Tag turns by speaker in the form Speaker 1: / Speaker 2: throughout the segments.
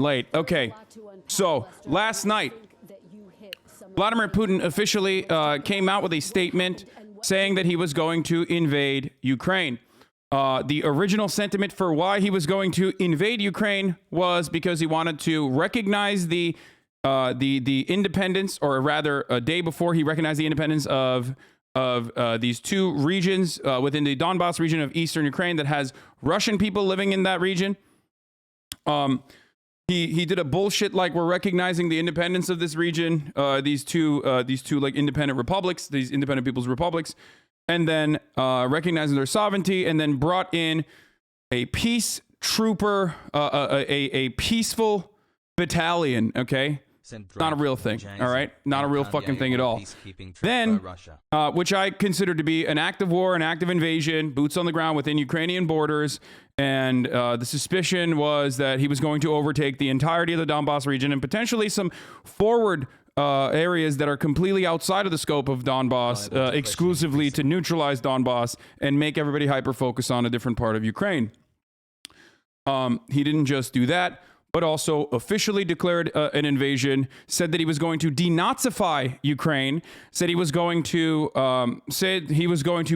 Speaker 1: Late. Okay. So last night, Vladimir Putin officially came out with a statement saying that he was going to invade Ukraine. The original sentiment for why he was going to invade Ukraine was because he wanted to recognize the independence, or rather, a day before he recognized the independence of these two regions within the Donbass region of eastern Ukraine that has Russian people living in that region. He did a bullshit like we're recognizing the independence of this region, these two like independent republics, these independent people's republics, and then recognizing their sovereignty, and then brought in a peace trooper, a peaceful battalion. Okay. Not a real thing, all right? Not a real fucking thing at all. Then, which I consider to be an act of war, an act of invasion, boots on the ground within Ukrainian borders, and the suspicion was that he was going to overtake the entirety of the Donbass region and potentially some forward areas that are completely outside of the scope of Donbass, exclusively to neutralize Donbass and make everybody hyper-focus on a different part of Ukraine. He didn't just do that, but also officially declared an invasion, said that he was going to denazify Ukraine, said he was going to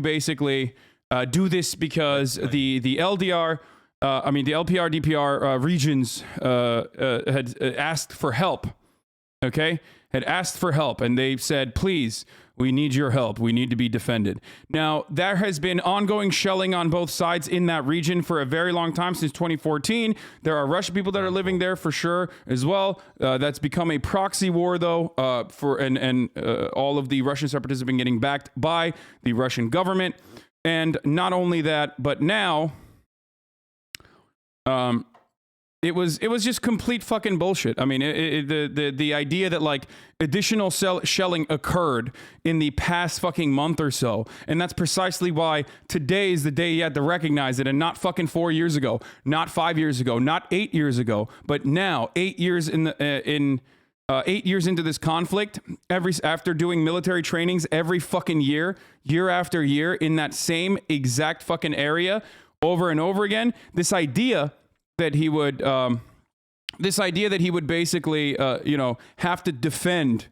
Speaker 1: basically do this because the LDR, the LPR, DPR regions had asked for help, okay? Had asked for help, and they said, please, we need your help. We need to be defended. Now, there has been ongoing shelling on both sides in that region for a very long time, since 2014. There are Russian people that are living there for sure as well. That's become a proxy war, though, all of the Russian separatists have been getting backed by the Russian government. And not only that, but now it was just complete fucking bullshit. I mean, the idea that like additional shelling occurred in the past fucking month or so, and that's precisely why today is the day you had to recognize it, and not fucking 4 years ago, not 5 years ago, not 8 years ago, but now 8 years 8 years into this conflict, after doing military trainings every fucking year after year in that same exact fucking area over and over again, this idea that he would basically, have to defend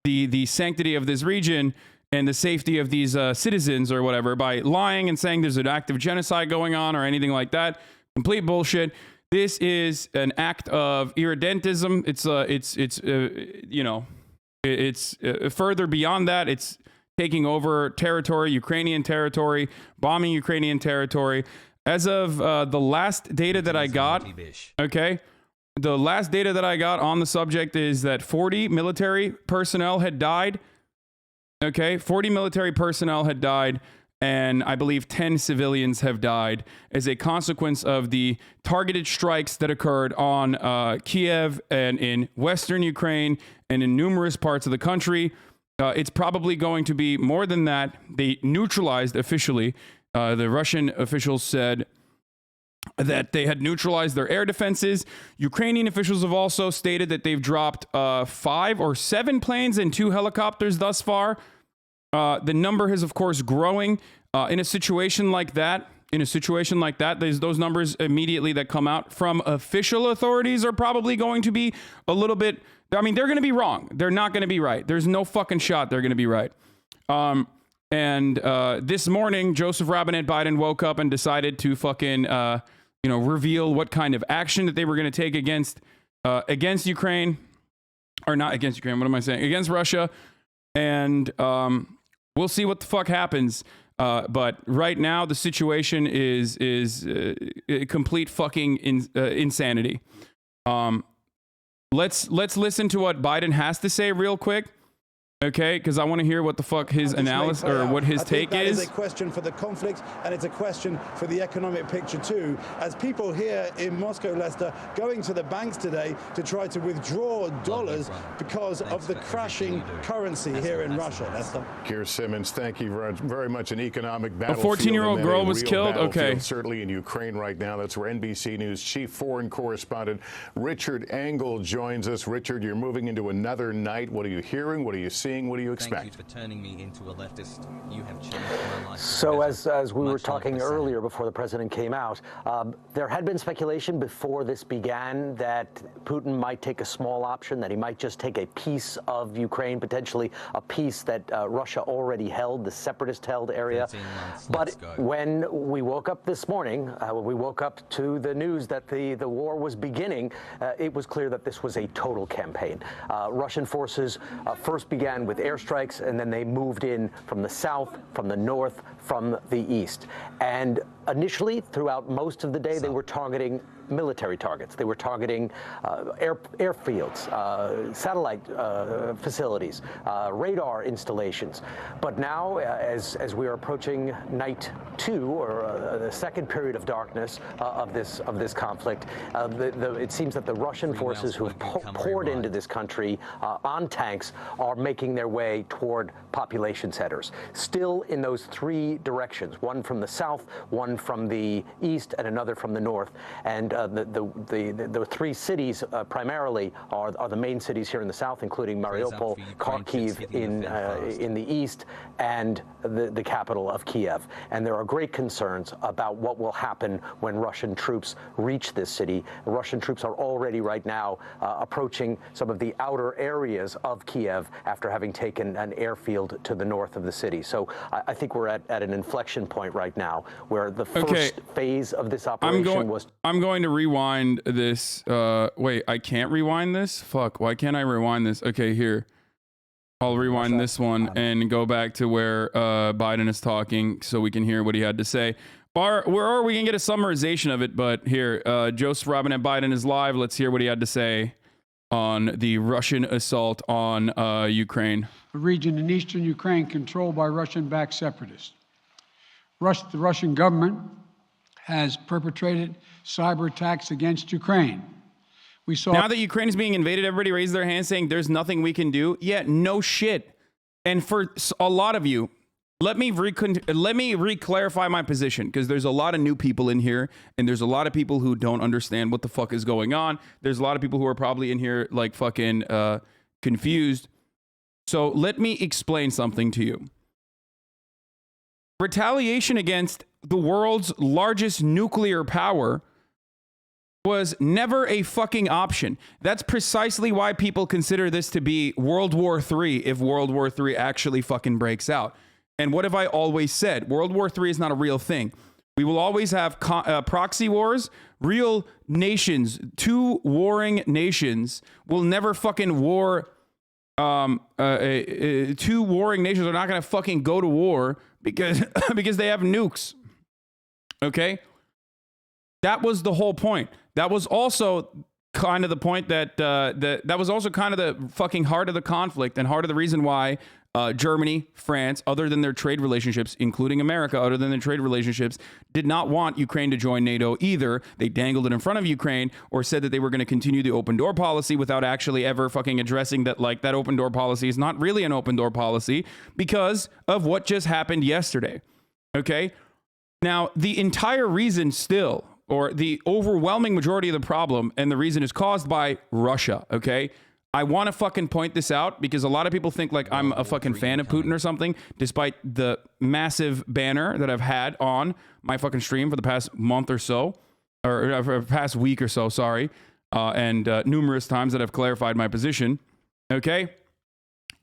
Speaker 1: the sanctity of this region and the safety of these citizens or whatever by lying and saying there's an act of genocide going on or anything like that. Complete bullshit. This is an act of irredentism. It's further beyond that. It's taking over territory, Ukrainian territory, bombing Ukrainian territory. As of the last data that I got, okay, the last data that I got on the subject is that 40 military personnel had died. Okay, 40 military personnel had died, and I believe 10 civilians have died as a consequence of the targeted strikes that occurred on Kiev and in Western Ukraine and in numerous parts of the country. It's probably going to be more than that. They neutralized officially. The Russian officials said that they had neutralized their air defenses. Ukrainian officials have also stated that they've dropped 5 or 7 planes and 2 helicopters thus far. The number is, of course, growing in a situation like that. Those numbers immediately that come out from official authorities are probably going to be a little bit. I mean, they're going to be wrong. They're not going to be right. There's no fucking shot they're going to be right. And this morning, Joseph Robinette Biden woke up and decided to fucking, reveal what kind of action that they were going to take against Ukraine, or not against Ukraine. What am I saying? Against Russia. And we'll see what the fuck happens. But right now, the situation is complete fucking insanity. Let's listen to what Biden has to say real quick. Okay, because I want to hear what the fuck his analysis or what his take is.
Speaker 2: It's a question for the conflict, and it's a question for the economic picture too. As people here in Moscow, Lester, going to the banks today to try to withdraw dollars because of the crashing currency here in Russia, Lester.
Speaker 3: Keir Simmons, thank you very much. An economic battlefield.
Speaker 1: A 14-year-old girl was killed. Okay.
Speaker 3: Certainly in Ukraine right now. That's where NBC News chief foreign correspondent Richard Engel joins us. Richard, you're moving into another night. What are you hearing? What are you seeing? seeing? What do you expect?
Speaker 4: Thank you for turning me into a leftist. You have changed my life.
Speaker 5: So as we were talking earlier before the president came out, there had been speculation before this began that Putin might take a small option, that he might just take a piece of Ukraine, potentially a piece that Russia already held, the separatist-held area. But when we woke up this morning, when we woke up to the news that the war was beginning, it was clear that this was a total campaign. Russian forces first began with airstrikes, and then they moved in from the south, from the north, from the east. And initially, throughout most of the day, they were targeting military targets. They were targeting airfields, satellite facilities, radar installations. But now, as we are approaching night 2, or the second period of darkness of this conflict, it seems that the Russian forces who have poured into this country on tanks are making their way toward population centers. Still in those 3 directions: one from the south, one from the east, and another from the north. And the 3 cities primarily are the main cities here in the south, including Mariupol, Kharkiv in the east, and the capital of Kiev. And there are great concerns about what will happen when Russian troops reach this city. Russian troops are already right now approaching some of the outer areas of Kiev after having taken an airfield to the north of the city. So I think we're at an inflection point right now where the first phase of this operation
Speaker 1: I'm going to rewind this. Wait, I can't rewind this? Fuck, why can't I rewind this? Okay, here. I'll rewind this one and go back to where Biden is talking so we can hear what he had to say. Or we can get a summarization of it, but here, Joseph Robinette Biden is live. Let's hear what he had to say on the Russian assault on Ukraine.
Speaker 6: A region in eastern Ukraine controlled by Russian-backed separatists. The Russian government has perpetrated cyber attacks against Ukraine. We saw
Speaker 1: now that Ukraine is being invaded, everybody raised their hand saying there's nothing we can do. Yeah, no shit. And for a lot of you, let me re-clarify my position, because there's a lot of new people in here, and there's a lot of people who don't understand what the fuck is going on. There's a lot of people who are probably in here like fucking confused. So let me explain something to you. Retaliation against the world's largest nuclear power was never a fucking option. That's precisely why people consider this to be World War III if World War III actually fucking breaks out. And what have I always said? World War III is not a real thing. We will always have proxy wars. Real nations, 2 warring nations, will never fucking war. 2 warring nations are not going to fucking go to war because they have nukes. Okay? That was the whole point. That was also kind of the point that was also kind of the fucking heart of the conflict and heart of the reason why Germany, France, other than their trade relationships, including America, other than their trade relationships, did not want Ukraine to join NATO either. They dangled it in front of Ukraine or said that they were going to continue the open door policy without actually ever fucking addressing that, like, that open door policy is not really an open door policy because of what just happened yesterday. Okay? Now, the entire reason still, or the overwhelming majority of the problem, and the reason is caused by Russia, okay? I want to fucking point this out because a lot of people think like I'm a fucking fan of Putin or something, despite the massive banner that I've had on my fucking stream for the past month or so, or for the past week or so, sorry, and numerous times that I've clarified my position, okay?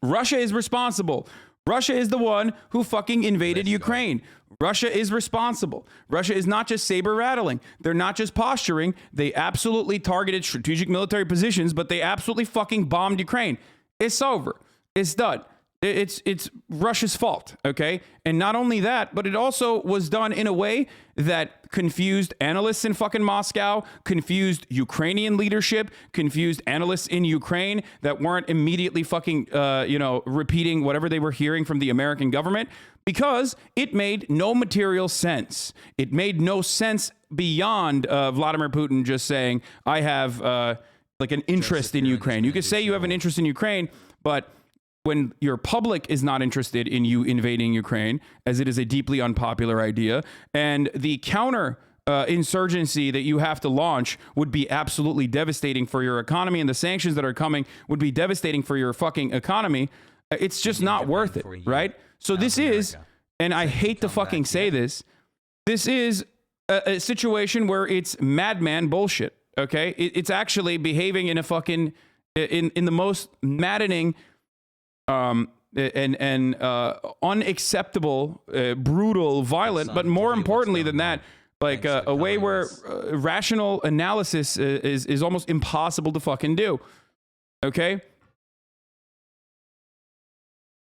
Speaker 1: Russia is responsible. Russia is the one who fucking invaded Ukraine. Russia is responsible. Russia is not just saber rattling. They're not just posturing. They absolutely targeted strategic military positions, but they absolutely fucking bombed Ukraine. It's over. It's done. It's Russia's fault, okay? And not only that, but it also was done in a way that confused analysts in fucking Moscow, confused Ukrainian leadership, confused analysts in Ukraine that weren't immediately fucking, repeating whatever they were hearing from the American government, because it made no material sense. It made no sense beyond Vladimir Putin just saying, I have like an interest in Ukraine. You could say you have an interest in Ukraine, but when your public is not interested in you invading Ukraine, as it is a deeply unpopular idea, and the counter insurgency that you have to launch would be absolutely devastating for your economy, and the sanctions that are coming would be devastating for your fucking economy, It's just
Speaker 4: Did
Speaker 1: not
Speaker 4: Japan
Speaker 1: worth it,
Speaker 4: for a year.
Speaker 1: right? So
Speaker 4: South
Speaker 1: this is,
Speaker 4: America.
Speaker 1: and I
Speaker 4: So you
Speaker 1: hate to
Speaker 4: come
Speaker 1: fucking
Speaker 4: back
Speaker 1: say
Speaker 4: yet?
Speaker 1: this is a situation where it's madman bullshit, okay? It's actually behaving in a fucking, in the most maddening and unacceptable, brutal, violent, but
Speaker 4: Excited to
Speaker 1: more
Speaker 4: hear what's
Speaker 1: importantly
Speaker 4: going
Speaker 1: than that,
Speaker 4: on.
Speaker 1: like
Speaker 4: Thanks for
Speaker 1: a way
Speaker 4: covering
Speaker 1: where
Speaker 4: this.
Speaker 1: rational analysis is almost impossible to fucking do, okay?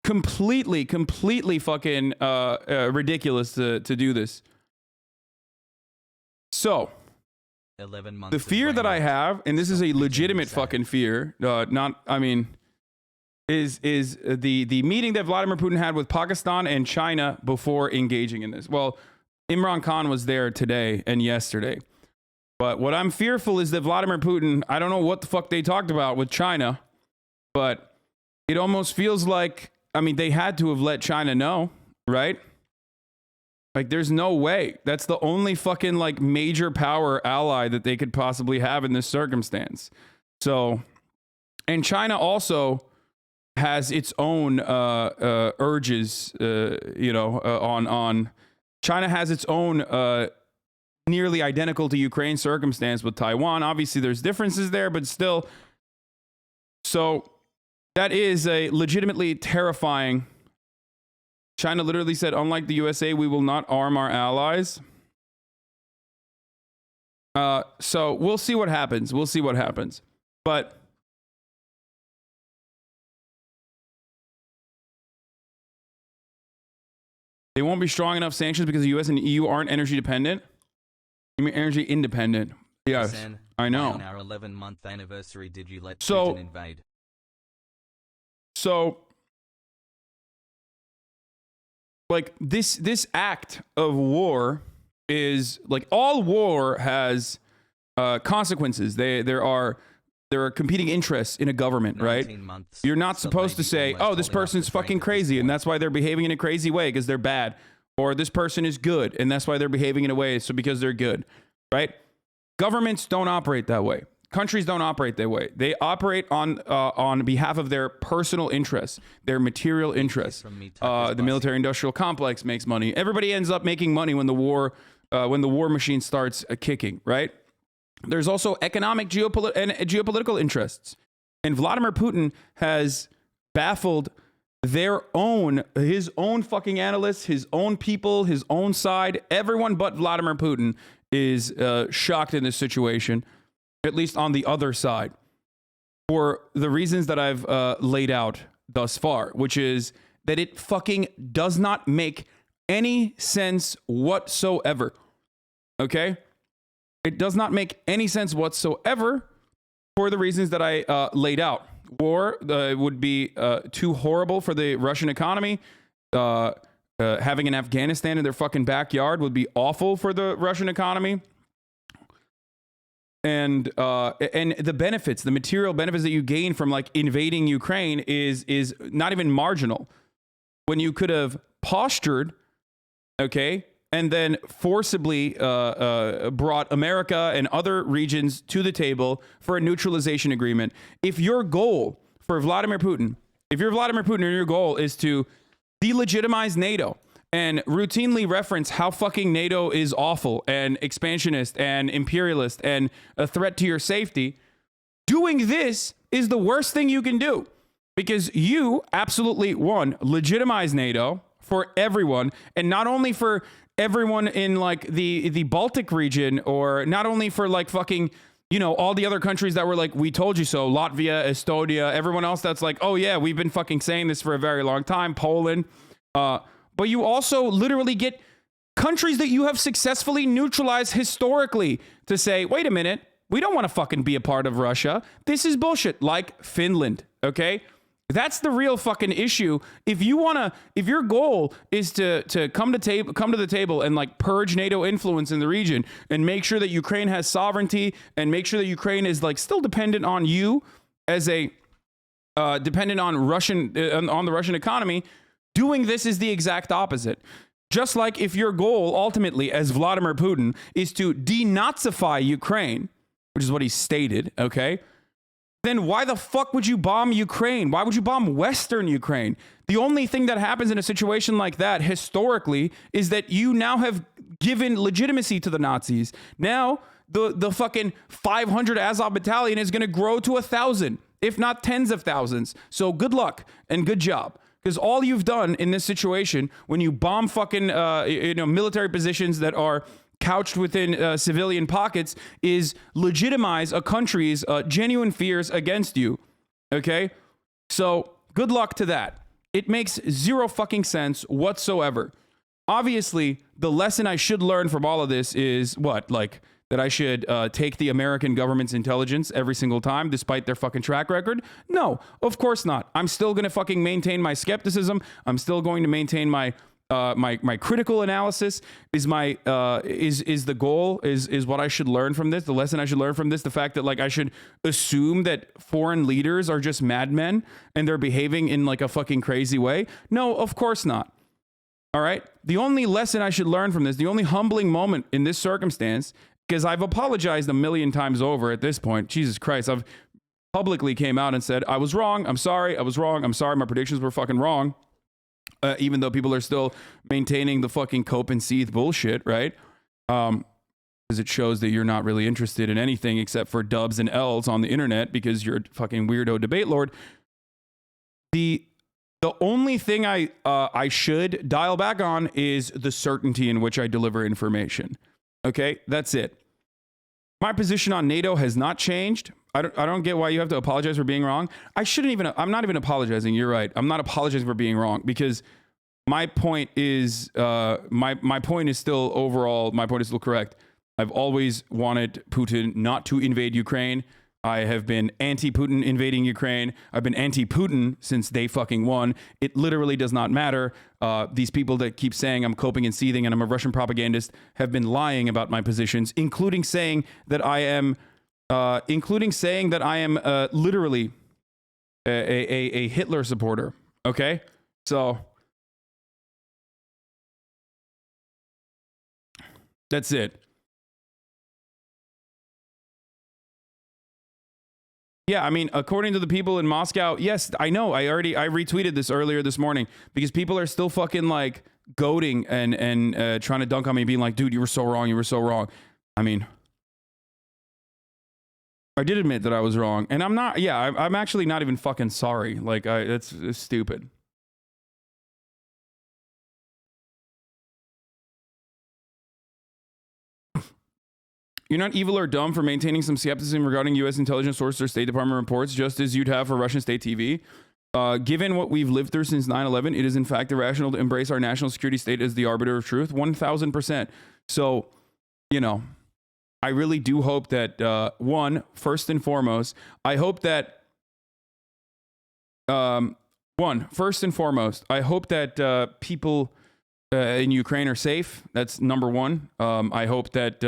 Speaker 1: Completely fucking ridiculous to do this. So
Speaker 4: 11 months
Speaker 1: the
Speaker 4: of
Speaker 1: fear that I
Speaker 4: brainwash.
Speaker 1: have, and this is
Speaker 4: Stop
Speaker 1: a
Speaker 4: pretending
Speaker 1: legitimate
Speaker 4: sad.
Speaker 1: fucking fear, is the meeting that Vladimir Putin had with Pakistan and China before engaging in this. Well, Imran Khan was there today and yesterday. But what I'm fearful is that Vladimir Putin, I don't know what the fuck they talked about with China, but it almost feels like, I mean, they had to have let China know, right? Like, there's no way. That's the only fucking, like, major power ally that they could possibly have in this circumstance. So, and China also has its own urges, on China has its own nearly identical to Ukraine circumstance with Taiwan. Obviously, there's differences there, but still. So that is a legitimately terrifying. China literally said, unlike the USA, we will not arm our allies. So we'll see what happens. We'll see what happens. But they won't be strong enough sanctions because the US and EU aren't energy dependent. You mean energy independent? Yes,
Speaker 4: Hasan,
Speaker 1: I know.
Speaker 4: On our 11-month anniversary, did you let
Speaker 1: So-
Speaker 4: Putin invade?
Speaker 1: So, like, this act of war is like, all war has consequences. There are competing interests in a government, right?
Speaker 4: 19 months.
Speaker 1: You're not
Speaker 4: Some
Speaker 1: supposed to
Speaker 4: lady
Speaker 1: say,
Speaker 4: almost
Speaker 1: oh, this
Speaker 4: holding up
Speaker 1: person's
Speaker 4: the drink
Speaker 1: fucking
Speaker 4: at this
Speaker 1: crazy, and
Speaker 4: point.
Speaker 1: that's why they're behaving in a crazy way because they're bad. Or this person is good, and that's why they're behaving in a way so because they're good, right? Governments don't operate that way. Countries don't operate that way. They operate on behalf of their personal interests, their material interests.
Speaker 4: from me, Tucker's
Speaker 1: The military-industrial complex makes money. Everybody ends up making money when the war machine starts kicking, right? There's also economic, geopolitical interests, and Vladimir Putin has baffled his own fucking analysts, his own people, his own side. Everyone but Vladimir Putin is shocked in this situation, at least on the other side, for the reasons that I've laid out thus far, which is that it fucking does not make any sense whatsoever. Okay? It does not make any sense whatsoever for the reasons that I laid out. War would be too horrible for the Russian economy. Having an Afghanistan in their fucking backyard would be awful for the Russian economy. And the benefits, the material benefits that you gain from like invading Ukraine is not even marginal. When you could have postured, okay, and then forcibly brought America and other regions to the table for a neutralization agreement. If your goal for Vladimir Putin, and your goal is to delegitimize NATO and routinely reference how fucking NATO is awful and expansionist and imperialist and a threat to your safety, doing this is the worst thing you can do because you absolutely, one, legitimize NATO for everyone, and not only for everyone in like the Baltic region, or not only for like fucking, you know, all the other countries that were like, we told you so, Latvia, Estonia, everyone else that's like, oh yeah, we've been fucking saying this for a very long time, Poland. But you also literally get countries that you have successfully neutralized historically to say, wait a minute, we don't want to fucking be a part of Russia. This is bullshit, like Finland, okay? That's the real fucking issue. If your goal is to come to the table and like purge NATO influence in the region and make sure that Ukraine has sovereignty and make sure that Ukraine is like still dependent on you as a dependent on on the Russian economy, doing this is the exact opposite. Just like if your goal ultimately as Vladimir Putin is to denazify Ukraine, which is what he stated, okay? then why the fuck would you bomb Ukraine? Why would you bomb Western Ukraine? The only thing that happens in a situation like that historically is that you now have given legitimacy to the Nazis. Now the fucking 500 Azov battalion is going to grow to 1,000, if not tens of thousands. So good luck and good job. Because all you've done in this situation, when you bomb fucking military positions that are couched within civilian pockets, is legitimize a country's genuine fears against you. Okay? So good luck to that. It makes zero fucking sense whatsoever. Obviously, the lesson I should learn from all of this is what? Like, that I should take the American government's intelligence every single time, despite their fucking track record? No, of course not. I'm still going to fucking maintain my skepticism. I'm still going to maintain my my critical analysis. Is the goal, is what I should learn from this, the lesson I should learn from this, the fact that like I should assume that foreign leaders are just madmen and they're behaving in like a fucking crazy way? No, of course not. All right. The only lesson I should learn from this, the only humbling moment in this circumstance, because I've apologized a million times over at this point. Jesus Christ. I've publicly came out and said, I was wrong. I'm sorry. I was wrong. I'm sorry. My predictions were fucking wrong. Even though people are still maintaining the fucking cope and seethe bullshit, right? Because it shows that you're not really interested in anything except for dubs and L's on the internet because you're a fucking weirdo debate lord. The only thing I should dial back on is the certainty in which I deliver information. Okay, that's it. My position on NATO has not changed. I don't get why you have to apologize for being wrong. I'm not even apologizing. You're right. I'm not apologizing for being wrong because my point is my point is still overall. My point is still correct. I've always wanted Putin not to invade Ukraine. I have been anti-Putin invading Ukraine. I've been anti-Putin since day fucking one. It literally does not matter. These people that keep saying I'm coping and seething and I'm a Russian propagandist have been lying about my positions, including saying that I am literally a Hitler supporter. Okay, so that's it. Yeah, I mean, according to the people in Moscow, yes, I know. I retweeted this earlier this morning because people are still fucking like goading and trying to dunk on me, being like, dude, you were so wrong. You were so wrong. I mean, I did admit that I was wrong. And I'm not, yeah, I'm actually not even fucking sorry. Like, it's stupid. You're not evil or dumb for maintaining some skepticism regarding U.S. intelligence sources or State Department reports, just as you'd have for Russian state TV. Given what we've lived through since 9/11, it is in fact irrational to embrace our national security state as the arbiter of truth. 1,000%. So, you know, I really do hope that, first and foremost, I hope that, people in Ukraine are safe. That's number one. I hope that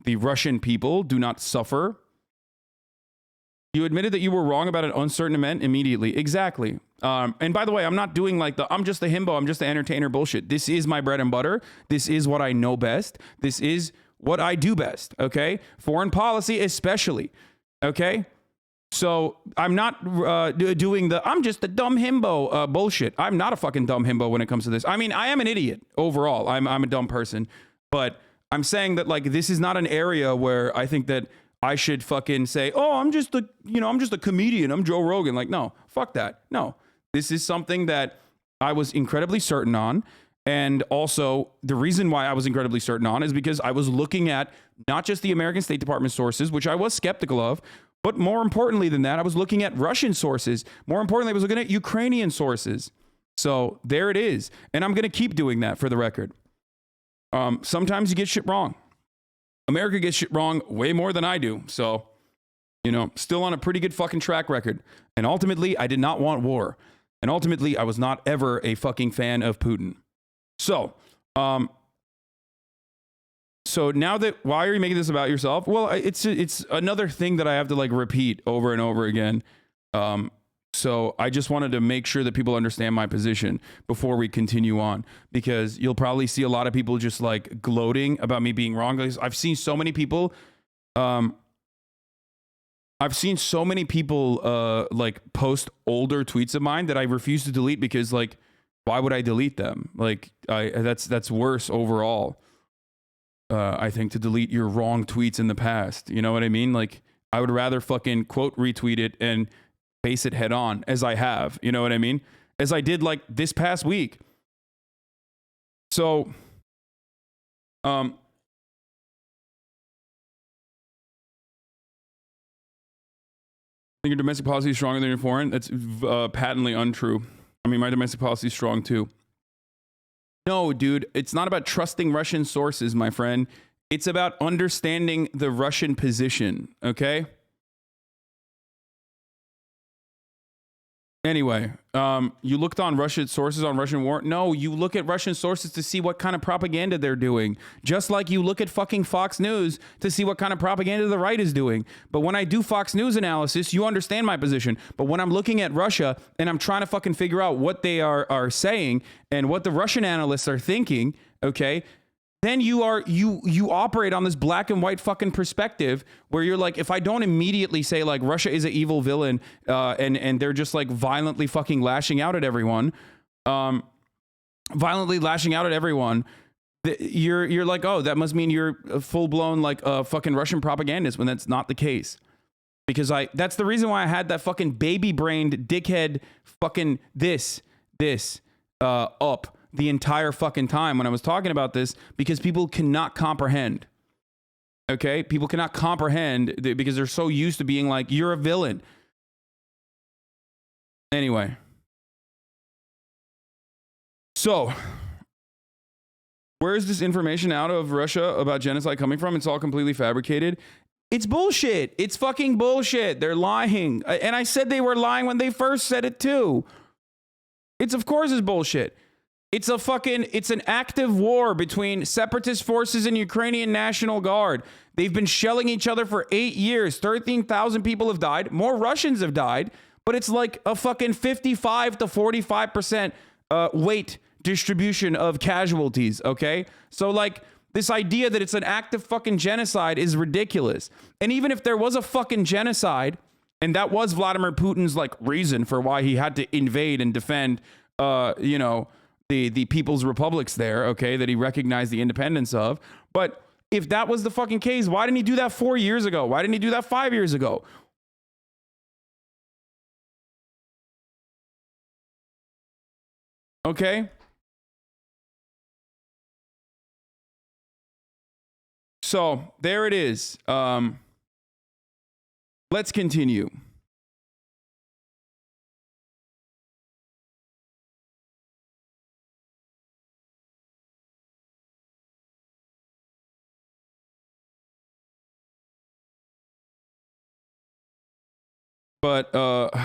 Speaker 1: the Russian people do not suffer. You admitted that you were wrong about an uncertain event immediately. Exactly. And by the way, I'm not doing like I'm just a himbo, I'm just the entertainer bullshit. This is my bread and butter. This is what I know best. This is what I do best. Okay? Foreign policy especially. Okay? So I'm not doing I'm just a dumb himbo bullshit. I'm not a fucking dumb himbo when it comes to this. I mean, I am an idiot overall. I'm a dumb person, but I'm saying that like this is not an area where I think that I should fucking say, oh, I'm just a comedian. I'm Joe Rogan. Like, no, fuck that. No, this is something that I was incredibly certain on. And also the reason why I was incredibly certain on is because I was looking at not just the American State Department sources, which I was skeptical of, but more importantly than that, I was looking at Russian sources. More importantly, I was looking at Ukrainian sources. So there it is. And I'm going to keep doing that for the record. Sometimes you get shit wrong. America gets shit wrong way more than I do. So, you know, still on a pretty good fucking track record. And ultimately, I did not want war. And ultimately, I was not ever a fucking fan of Putin. So, so now that, why are you making this about yourself? Well, it's another thing that I have to like repeat over and over again. So I just wanted to make sure that people understand my position before we continue on, because you'll probably see a lot of people just like gloating about me being wrong. I've seen so many people I've seen so many people like post older tweets of mine that I refuse to delete because like, why would I delete them? Like, that's worse overall. I think to delete your wrong tweets in the past. You know what I mean? Like, I would rather fucking quote retweet it and face it head on, as I have. You know what I mean? As I did like this past week. So, think your domestic policy is stronger than your foreign? That's patently untrue. I mean, my domestic policy is strong too. No, dude, it's not about trusting Russian sources, my friend. It's about understanding the Russian position, okay? Anyway, you looked on Russian sources on Russian war? No, you look at Russian sources to see what kind of propaganda they're doing. Just like you look at fucking Fox News to see what kind of propaganda the right is doing. But when I do Fox News analysis, you understand my position. But when I'm looking at Russia and I'm trying to fucking figure out what they are saying and what the Russian analysts are thinking, okay, then you operate on this black and white fucking perspective where you're like, if I don't immediately say like Russia is an evil villain and they're just like violently fucking lashing out at everyone, you're like, oh, that must mean you're a full blown like fucking Russian propagandist, when that's not the case. Because that's the reason why I had that fucking baby brained dickhead fucking this up the entire fucking time when I was talking about this, because people cannot comprehend. Okay? People cannot comprehend because they're so used to being like, you're a villain. Anyway. So, where is this information out of Russia about genocide coming from? It's all completely fabricated. It's bullshit. It's fucking bullshit. They're lying. And I said they were lying when they first said it too. Of course it's bullshit. It's an active war between separatist forces and Ukrainian National Guard. They've been shelling each other for 8 years. 13,000 people have died. More Russians have died. But it's like a fucking 55 to 45% weight distribution of casualties, okay? So like this idea that it's an active fucking genocide is ridiculous. And even if there was a fucking genocide, and that was Vladimir Putin's like reason for why he had to invade and defend, the people's republics there, okay, that he recognized the independence of. But if that was the fucking case, why didn't he do that 4 years ago? Why didn't he do that 5 years ago? Okay. So there it is. Let's continue. But,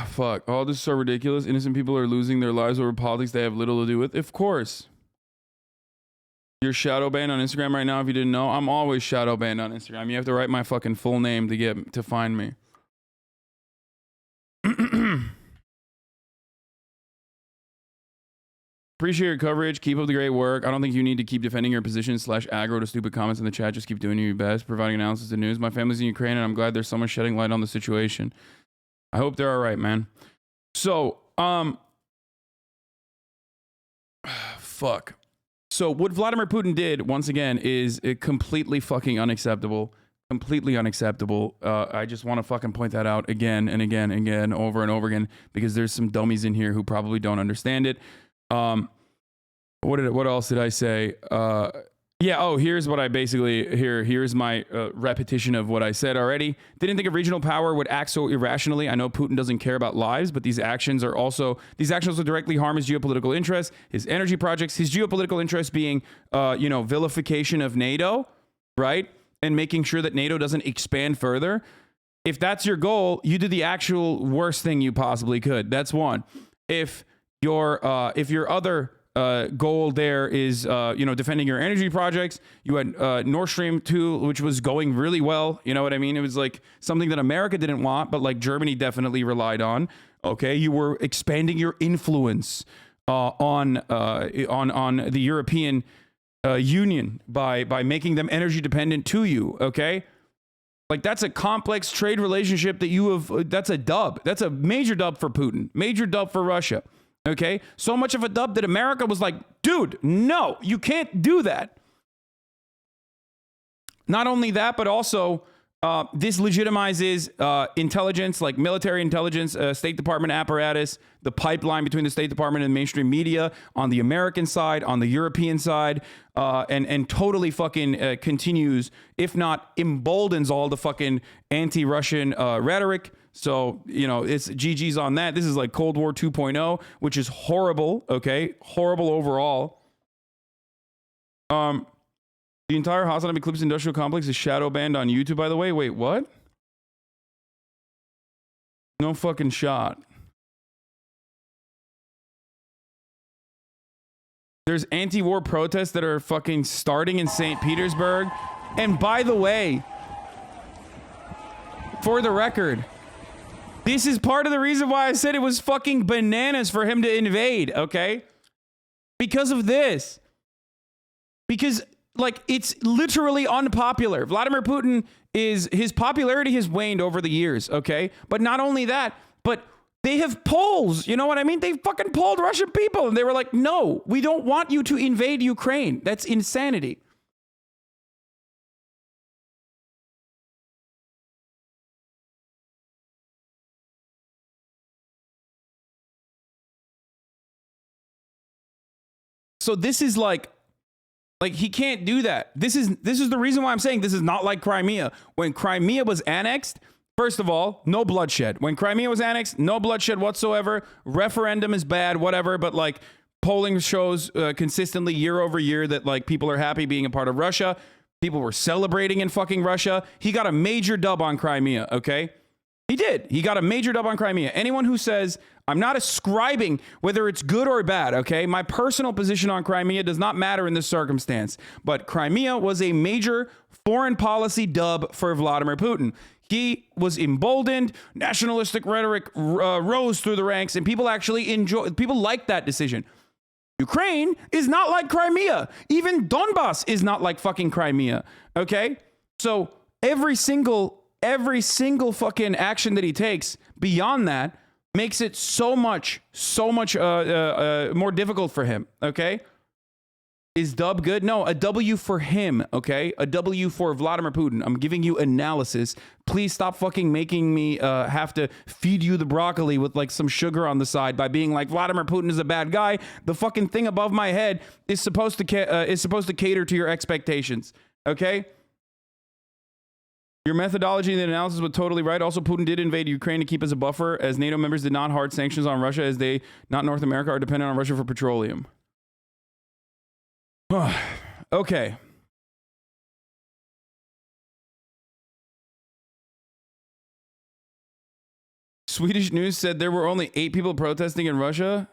Speaker 1: fuck, all this is so ridiculous. Innocent people are losing their lives over politics they have little to do with. Of course. You're shadow banned on Instagram right now if you didn't know. I'm always shadow banned on Instagram. You have to write my fucking full name to find me. Appreciate your coverage. Keep up the great work. I don't think you need to keep defending your position / aggro to stupid comments in the chat. Just keep doing your best, providing analysis and news. My family's in Ukraine and I'm glad there's someone shedding light on the situation. I hope they're all right, man. So, fuck. So what Vladimir Putin did, once again, is completely fucking unacceptable. Completely unacceptable. I just want to fucking point that out again and again and again, over and over again, because there's some dummies in here who probably don't understand it. What else did I say? Yeah, oh, here's what I basically, here's my repetition of what I said already. Didn't think a regional power would act so irrationally. I know Putin doesn't care about lives, but these actions will directly harm his geopolitical interests, his energy projects, his geopolitical interests being, vilification of NATO, right? And making sure that NATO doesn't expand further. If that's your goal, you did the actual worst thing you possibly could. That's one. If your other goal there is, defending your energy projects. You had Nord Stream 2, which was going really well. You know what I mean? It was like something that America didn't want, but like Germany definitely relied on. Okay, you were expanding your influence on the European Union by making them energy dependent to you. Okay, Like, that's a complex trade relationship that you have. That's a dub. That's a major dub for Putin. Major dub for Russia. Okay? So much of a dub that America was like, dude, no, you can't do that. Not only that, but also this legitimizes intelligence, like military intelligence, State Department apparatus, the pipeline between the State Department and mainstream media on the American side, on the European side, and totally fucking continues, if not emboldens all the fucking anti-Russian rhetoric. So, you know, it's GG's on that. This is like Cold War 2.0, which is horrible, okay? Horrible overall. The entire HasanAbi Clips industrial complex is shadow banned on YouTube, by the way. Wait, what? No fucking shot. There's anti-war protests that are fucking starting in St. Petersburg. And by the way, for the record, this is part of the reason why I said it was fucking bananas for him to invade, okay? Because of this. Because, like, it's literally unpopular. Vladimir Putin his popularity has waned over the years, okay? But not only that, but they have polls. You know what I mean? They fucking polled Russian people and they were like, no, we don't want you to invade Ukraine. That's insanity. So this is like he can't do that. This is the reason why I'm saying this is not like Crimea. When Crimea was annexed, first of all, no bloodshed. When Crimea was annexed, no bloodshed whatsoever. Referendum is bad, whatever, but like polling shows consistently year over year that like people are happy being a part of Russia. People were celebrating in fucking Russia. He got a major dub on Crimea, okay? He did. He got a major dub on Crimea. Anyone who says, I'm not ascribing whether it's good or bad, okay? My personal position on Crimea does not matter in this circumstance. But Crimea was a major foreign policy dub for Vladimir Putin. He was emboldened, nationalistic rhetoric rose through the ranks, and people actually people liked that decision. Ukraine is not like Crimea. Even Donbass is not like fucking Crimea, okay? So every single fucking action that he takes beyond that makes it so much more difficult for him, okay? Is dub good? No, a W for him, okay? A W for Vladimir Putin. I'm giving you analysis. Please stop fucking making me have to feed you the broccoli with like some sugar on the side by being like, Vladimir Putin is a bad guy. The fucking thing above my head is supposed to cater to your expectations, okay? Your methodology and the analysis was totally right. Also, Putin did invade Ukraine to keep as a buffer, as NATO members did not hard sanctions on Russia, as they, not North America, are dependent on Russia for petroleum. Okay. Swedish news said there were only 8 people protesting in Russia.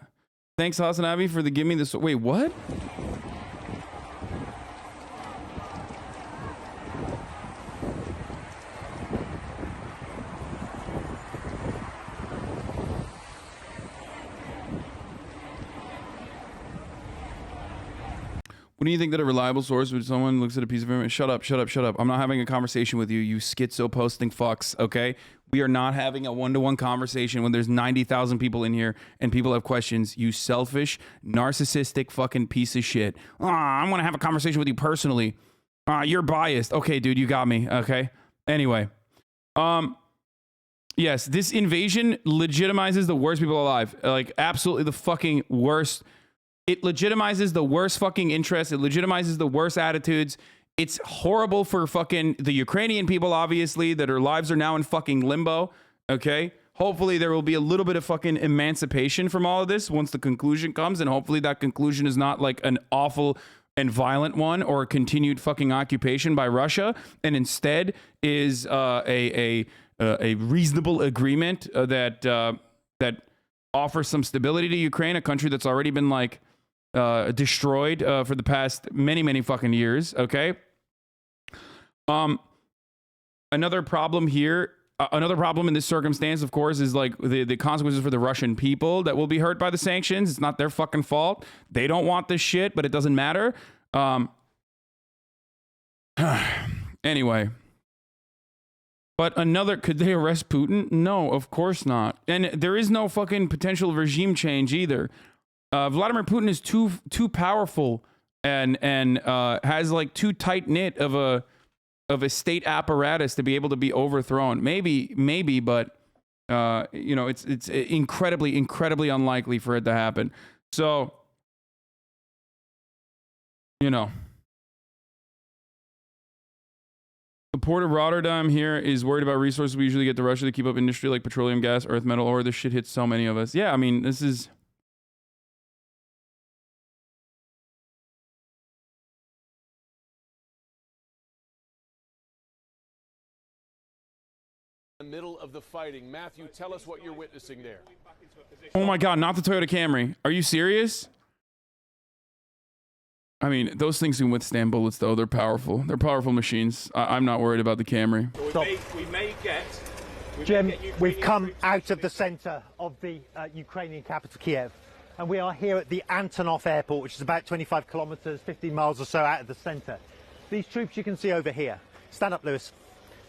Speaker 1: Thanks, HasanAbi, for the give me this. Wait, what? What do you think that a reliable source when someone looks at a piece of information? Shut up. I'm not having a conversation with you, you schizo posting fucks, okay? We are not having a one-to-one conversation when there's 90,000 people in here and people have questions. You selfish, narcissistic fucking piece of shit. I'm going to have a conversation with you personally. You're biased. Okay, dude, you got me, okay? Anyway. Yes, this invasion legitimizes the worst people alive. Like, absolutely the fucking worst. It legitimizes the worst fucking interests. It legitimizes the worst attitudes. It's horrible for fucking the Ukrainian people, obviously, that their lives are now in fucking limbo. Okay? Hopefully there will be a little bit of fucking emancipation from all of this once the conclusion comes. And hopefully that conclusion is not like an awful and violent one or a continued fucking occupation by Russia. And instead is a reasonable agreement that offers some stability to Ukraine, a country that's already been like destroyed for the past many fucking years. Okay. Another problem here, another problem in this circumstance, of course, is like the consequences for the Russian people that will be hurt by the sanctions. It's not their fucking fault. They don't want this shit, but it doesn't matter. Anyway. But could they arrest Putin? No, of course not. And there is no fucking potential regime change either. Vladimir Putin is too powerful and has like too tight knit of a state apparatus to be able to be overthrown. Maybe, but it's incredibly unlikely for it to happen. So, the port of Rotterdam here is worried about resources we usually get to Russia to keep up industry like petroleum, gas, earth, metal ore. This shit hits so many of us. Yeah, I mean, this is...
Speaker 7: The middle of the fighting. Matthew, tell us what you're witnessing there.
Speaker 1: Oh my God, not the Toyota Camry. Are you serious? I mean, those things can withstand bullets, though. They're powerful. They're powerful machines. I'm not worried about the Camry.
Speaker 8: We may get...
Speaker 9: Jim, we've come out of the center of the Ukrainian capital, Kiev, and we are here at the Antonov Airport, which is about 25 kilometers, 15 miles or so out of the center. These troops you can see over here. Stand up, Lewis.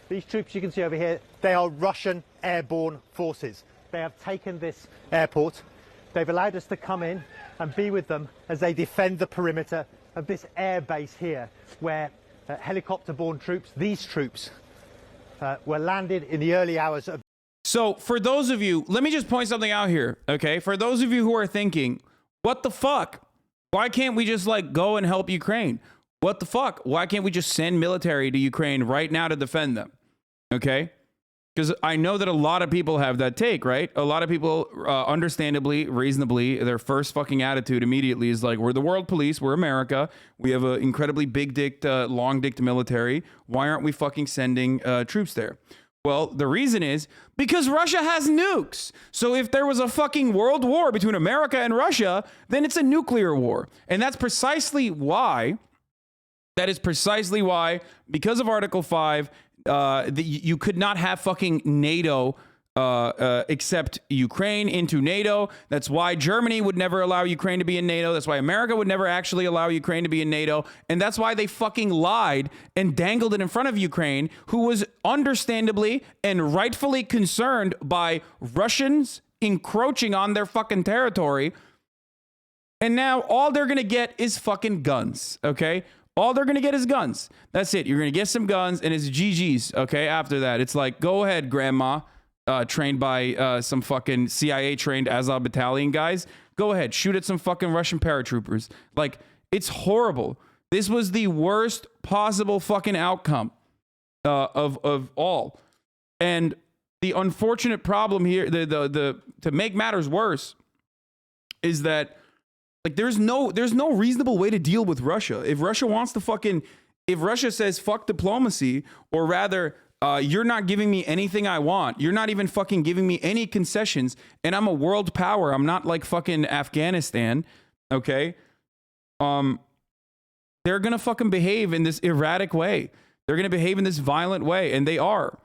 Speaker 9: These troops you can see over here, they are Russian airborne forces. They have taken this airport. They've allowed us to come in and be with them as they defend the perimeter of this air base here, where helicopter-borne troops, these troops, were landed in the early hours of...
Speaker 1: So, for those of you, let me just point something out here, okay? For those of you who are thinking, what the fuck? Why can't we just, like, go and help Ukraine? What the fuck? Why can't we just send military to Ukraine right now to defend them? Okay? Because I know that a lot of people have that take, right? A lot of people, understandably, reasonably, their first fucking attitude immediately is like, we're the world police, we're America, we have an incredibly big-dicked, long-dicked military. Why aren't we fucking sending troops there? Well, the reason is because Russia has nukes. So if there was a fucking world war between America and Russia, then it's a nuclear war. And that's precisely why, because of Article 5, you could not have fucking NATO accept Ukraine into NATO. That's why Germany would never allow Ukraine to be in NATO. That's why America would never actually allow Ukraine to be in NATO. And that's why they fucking lied and dangled it in front of Ukraine, who was understandably and rightfully concerned by Russians encroaching on their fucking territory. And now all they're going to get is fucking guns, okay? All they're going to get is guns. That's it. You're going to get some guns, and it's GG's, okay? After that, it's like, go ahead, grandma, trained by some fucking CIA-trained Azov battalion guys. Go ahead, shoot at some fucking Russian paratroopers. Like, it's horrible. This was the worst possible fucking outcome of all. And the unfortunate problem here, to make matters worse, is that like there's no reasonable way to deal with Russia. If Russia says fuck diplomacy, or rather, you're not giving me anything I want. You're not even fucking giving me any concessions, and I'm a world power. I'm not like fucking Afghanistan, okay? They're gonna fucking behave in this erratic way. They're gonna behave in this violent way, and they are.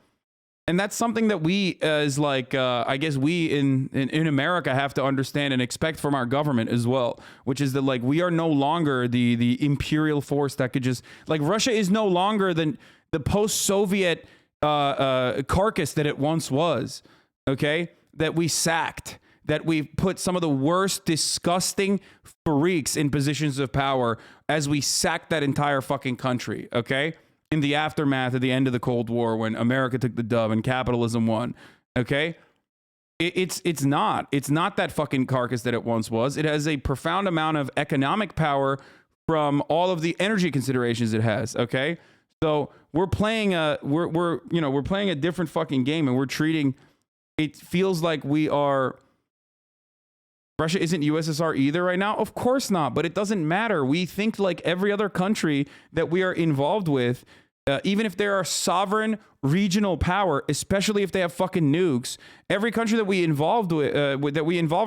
Speaker 1: And that's something that we, as like, I guess we in America have to understand and expect from our government as well, which is that like we are no longer the imperial force that could just, like, Russia is no longer the post-Soviet carcass that it once was, okay? That we sacked, that we put some of the worst, disgusting freaks in positions of power as we sacked that entire fucking country, okay? In the aftermath of the end of the Cold War, when America took the dub and capitalism won, okay? It's not that fucking carcass that it once was. It has a profound amount of economic power from all of the energy considerations it has, okay? So we're playing a different fucking game, and we're treating, it feels like we are, Russia isn't USSR either right now. Of course not, but it doesn't matter. We think like every other country that we are involved with, even if they are sovereign regional power, especially if they have fucking nukes, every country that we involve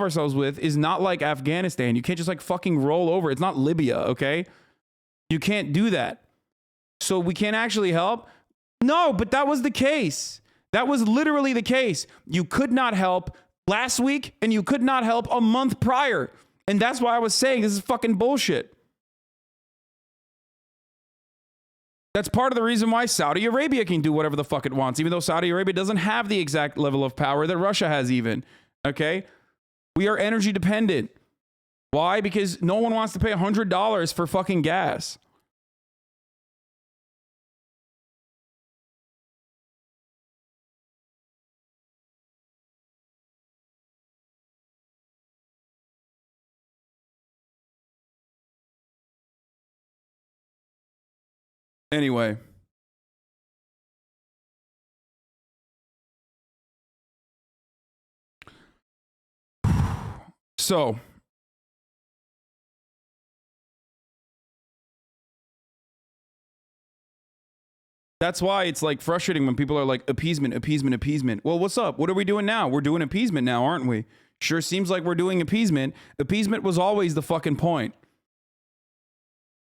Speaker 1: ourselves with is not like Afghanistan. You can't just like fucking roll over. It's not Libya, okay? You can't do that. So we can't actually help? No, but that was the case. That was literally the case. You could not help last week, and you could not help a month prior. And that's why I was saying this is fucking bullshit. That's part of the reason why Saudi Arabia can do whatever the fuck it wants, even though Saudi Arabia doesn't have the exact level of power that Russia has even. Okay? We are energy dependent. Why? Because no one wants to pay $100 for fucking gas. Anyway. So, that's why it's like frustrating when people are like appeasement, appeasement, appeasement. Well, what's up? What are we doing now? We're doing appeasement now, aren't we? Sure seems like we're doing appeasement. Appeasement was always the fucking point.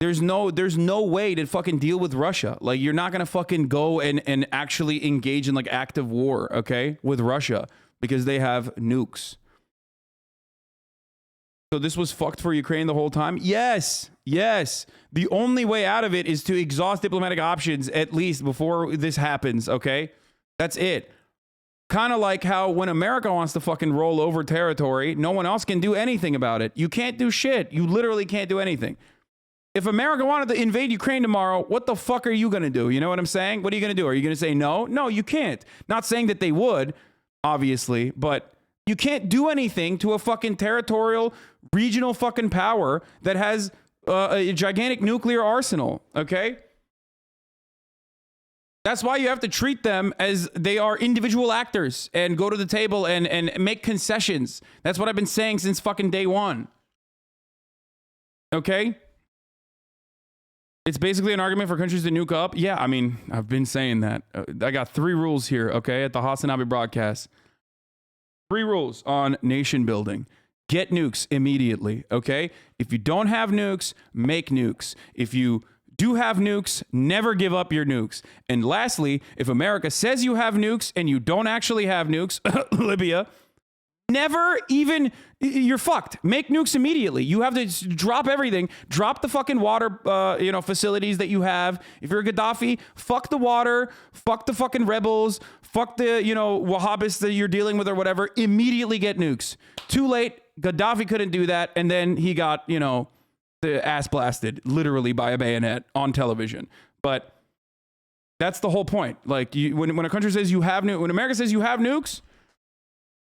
Speaker 1: There's no way to fucking deal with Russia. Like, you're not gonna fucking go and actually engage in like active war, okay, with Russia because they have nukes. So this was fucked for Ukraine the whole time? Yes, yes. The only way out of it is to exhaust diplomatic options at least before this happens, okay? That's it. Kind of like how when America wants to fucking roll over territory, no one else can do anything about it. You can't do shit. You literally can't do anything. If America wanted to invade Ukraine tomorrow, what the fuck are you going to do? You know what I'm saying? What are you going to do? Are you going to say no? No, you can't. Not saying that they would, obviously, but you can't do anything to a fucking territorial, regional fucking power that has a gigantic nuclear arsenal, okay? That's why you have to treat them as they are individual actors and go to the table and make concessions. That's what I've been saying since fucking day one. Okay? It's basically an argument for countries to nuke up. Yeah, I mean, I've been saying that. I got 3 rules here, okay, at the HasanAbi broadcast. 3 rules on nation building. Get nukes immediately, okay? If you don't have nukes, make nukes. If you do have nukes, never give up your nukes. And lastly, if America says you have nukes and you don't actually have nukes, Libya, never even, you're fucked. Make nukes immediately. You have to drop everything. Drop the fucking water, facilities that you have. If you're Gaddafi, fuck the water, fuck the fucking rebels, fuck the, Wahhabists that you're dealing with or whatever. Immediately get nukes. Too late. Gaddafi couldn't do that. And then he got, the ass blasted literally by a bayonet on television. But that's the whole point. Like, when a country says you have when America says you have nukes,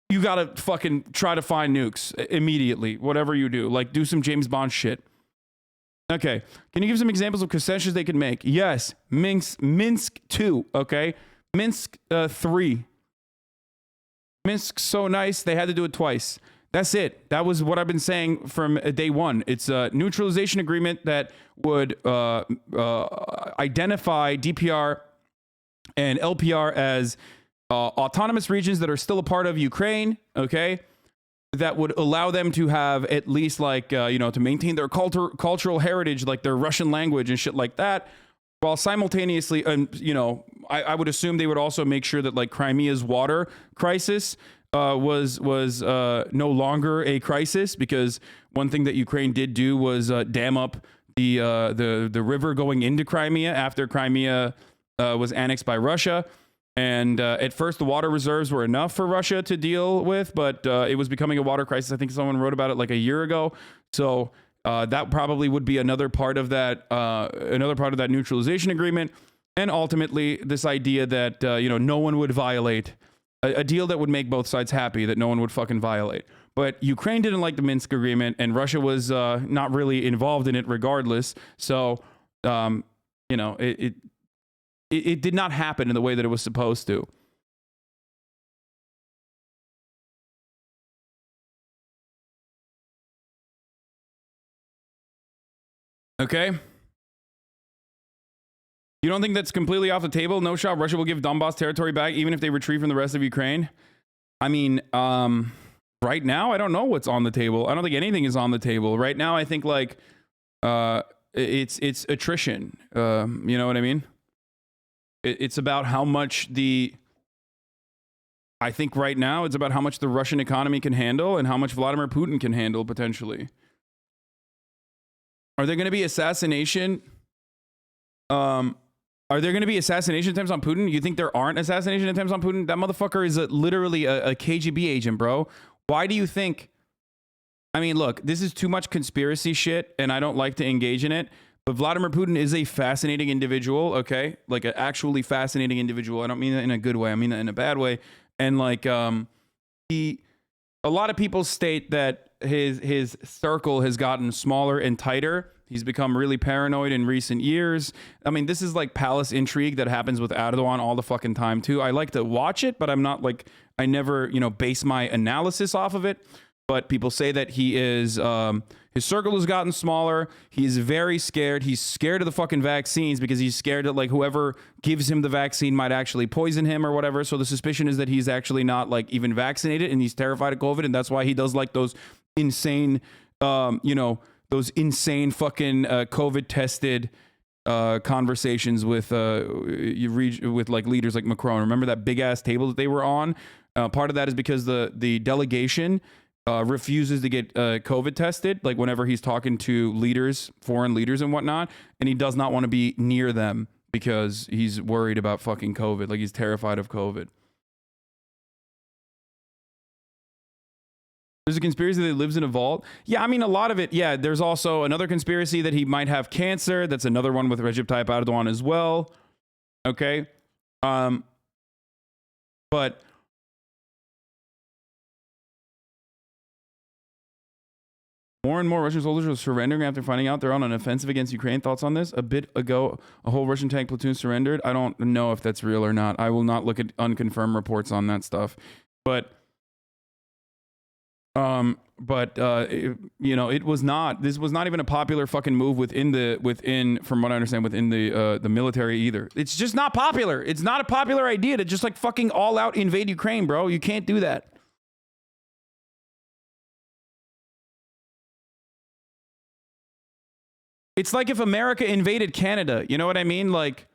Speaker 1: you gotta fucking try to find nukes immediately, whatever you do. Like, do some James Bond shit. Okay, can you give some examples of concessions they could make? Yes, Minsk 2, okay? Minsk 3. Minsk's so nice, they had to do it twice. That's it. That was what I've been saying from day one. It's a neutralization agreement that would identify DPR and LPR as autonomous regions that are still a part of Ukraine, okay? That would allow them to have at least to maintain their cultural heritage, like their Russian language and shit like that, while simultaneously, I would assume they would also make sure that like Crimea's water crisis was no longer a crisis, because one thing that Ukraine did do was dam up the river going into Crimea after Crimea was annexed by Russia. And at first, the water reserves were enough for Russia to deal with, but it was becoming a water crisis. I think someone wrote about it like a year ago. So that probably would be another part of that neutralization agreement. And ultimately, this idea that no one would violate a deal that would make both sides happy, that no one would fucking violate. But Ukraine didn't like the Minsk agreement, and Russia was not really involved in it regardless. So it did not happen in the way that it was supposed to. Okay? You don't think that's completely off the table? No shot Russia will give Donbass territory back even if they retreat from the rest of Ukraine? I mean, right now, I don't know what's on the table. I don't think anything is on the table. Right now, I think it's attrition. You know what I mean? It's about how much I think right now it's about how much the Russian economy can handle and how much Vladimir Putin can handle potentially. Are there going to be assassination Are there going to be assassination attempts on Putin? You think there aren't assassination attempts on Putin? That motherfucker is literally a KGB agent, bro. Why do you think? I mean, look, this is too much conspiracy shit, and I don't like to engage in it. But Vladimir Putin is a fascinating individual, okay? Like an actually fascinating individual. I don't mean that in a good way. I mean that in a bad way. And like, a lot of people state that his circle has gotten smaller and tighter. He's become really paranoid in recent years. I mean, this is like palace intrigue that happens with Erdogan all the fucking time too. I like to watch it, but I'm not like, I never, base my analysis off of it. But people say that he is, his circle has gotten smaller. He's very scared. He's scared of the fucking vaccines because he's scared that like whoever gives him the vaccine might actually poison him or whatever. So the suspicion is that he's actually not like even vaccinated and he's terrified of COVID. And that's why he does like those insane, those insane fucking COVID tested conversations with like leaders like Macron. Remember that big ass table that they were on? Part of that is because the delegation refuses to get COVID tested, like whenever he's talking to leaders, foreign leaders and whatnot, and he does not want to be near them because he's worried about fucking COVID. Like he's terrified of COVID. There's a conspiracy that he lives in a vault. Yeah, I mean, a lot of it. Yeah, there's also another conspiracy that he might have cancer. That's another one with Recep Tayyip Erdogan as well. Okay. But more and more Russian soldiers are surrendering after finding out they're on an offensive against Ukraine. Thoughts on this? A bit ago, a whole Russian tank platoon surrendered. I don't know if that's real or not. I will not look at unconfirmed reports on that stuff. But it was not. This was not even a popular fucking move within, from what I understand, within the military either. It's just not popular. It's not a popular idea to just like fucking all out invade Ukraine, bro. You can't do that. It's like if America invaded Canada, you know what I mean? Like,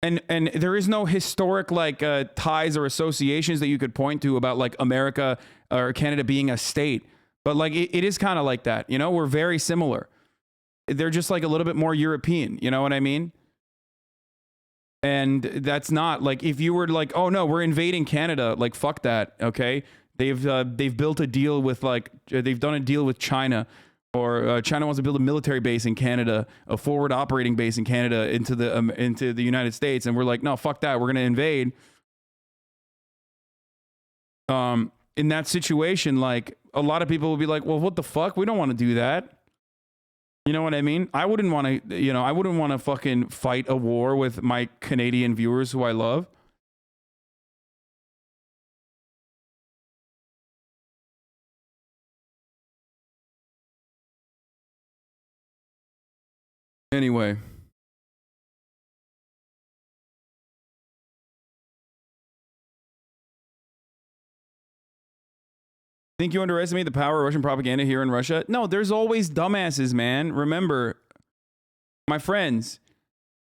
Speaker 1: and there is no historic like ties or associations that you could point to about like America or Canada being a state. But like it is kind of like that, we're very similar. They're just like a little bit more European, you know what I mean? And that's not like if you were like, oh no, we're invading Canada, like fuck that, okay? They've built a deal with like they've done a deal with China. Or China wants to build a military base in Canada, a forward operating base in Canada into the United States, and we're like, no, fuck that, we're gonna invade. In that situation, like a lot of people will be like, well, what the fuck? We don't want to do that. You know what I mean? I wouldn't want to fucking fight a war with my Canadian viewers who I love. Anyway. Think you underestimate the power of Russian propaganda here in Russia? No, there's always dumbasses, man. Remember, my friends,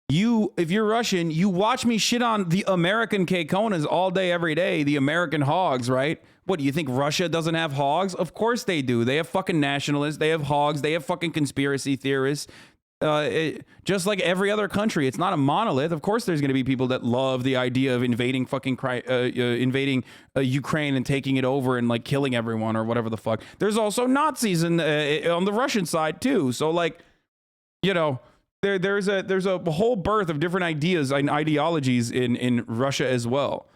Speaker 1: if you're Russian, you watch me shit on the American K-Konas all day, every day, the American hogs, right? What, do you think Russia doesn't have hogs? Of course they do. They have fucking nationalists. They have hogs. They have fucking conspiracy theorists. Just like every other country, it's not a monolith. Of course, there's going to be people that love the idea of invading Ukraine and taking it over and like killing everyone or whatever the fuck. There's also Nazis on the Russian side too. So like, there's a whole birth of different ideas and ideologies in Russia as well.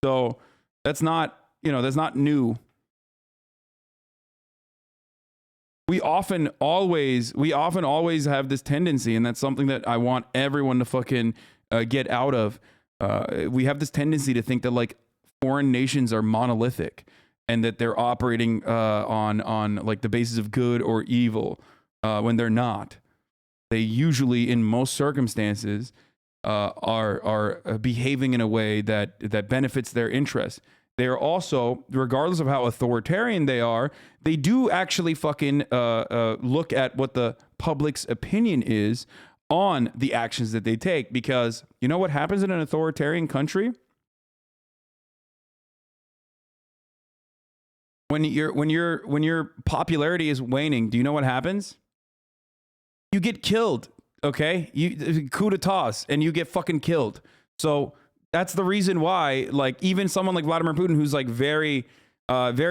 Speaker 1: So that's not new. We often always have this tendency, and that's something that I want everyone to fucking get out of. We have this tendency to think that like foreign nations are monolithic and that they're operating on like the basis of good or evil when they're not. They usually, in most circumstances, are behaving in a way that benefits their interests. They are also, regardless of how authoritarian they are, they do actually fucking look at what the public's opinion is on the actions that they take. Because you know what happens in an authoritarian country? When your popularity is waning, do you know what happens? You get killed. Okay, you coup d'etats and you get fucking killed. So that's the reason why, like, even someone like Vladimir Putin, who's like very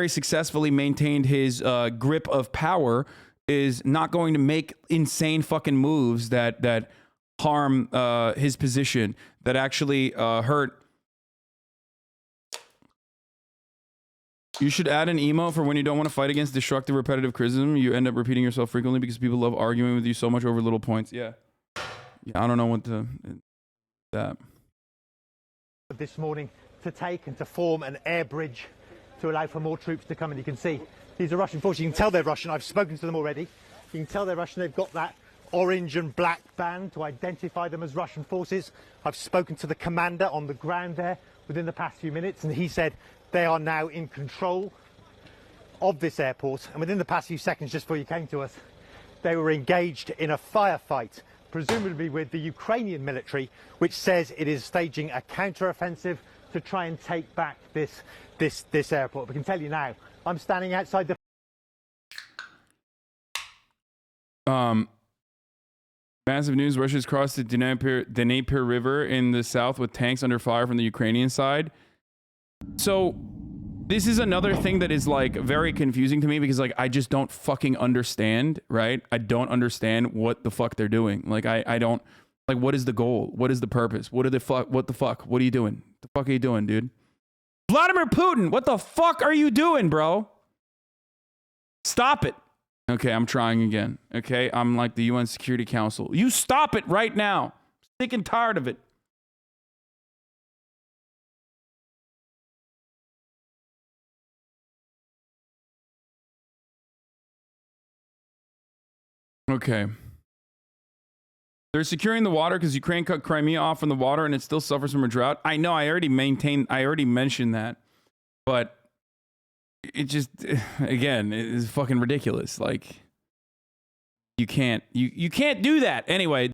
Speaker 1: successfully maintained his grip of power, is not going to make insane fucking moves that harm his position, that actually hurt. You should add an emo for when you don't want to fight against destructive repetitive criticism. You end up repeating yourself frequently because people love arguing with you so much over little points. Yeah, I don't know what that.
Speaker 9: This morning to take and to form an air bridge to allow for more troops to come. And you can see these are Russian forces. You can tell they're Russian. I've spoken to them already. You can tell they're Russian. They've got that orange and black band to identify them as Russian forces. I've spoken to the commander on the ground there within the past few minutes, and he said they are now in control of this airport. And within the past few seconds, just before you came to us, they were engaged in a firefight, presumably with the Ukrainian military, which says it is staging a counter-offensive to try and take back this airport. We can tell you now, I'm standing outside the...
Speaker 1: Massive news, Russia's crossed the Dnieper River in the south with tanks under fire from the Ukrainian side. So this is another thing that is like very confusing to me, because like I just don't fucking understand, right? I don't understand what the fuck they're doing. Like I don't, like, what is the goal? What is the purpose? What the fuck? What are you doing? The fuck are you doing, dude? Vladimir Putin, what the fuck are you doing, bro? Stop it. Okay, I'm trying again. Okay, I'm like the UN Security Council. You stop it right now. Sick and tired of it. Okay. They're securing the water because Ukraine cut Crimea off from the water and it still suffers from a drought. I know, I already mentioned that. But it just, again, it is fucking ridiculous. Like, you can't do that. Anyway.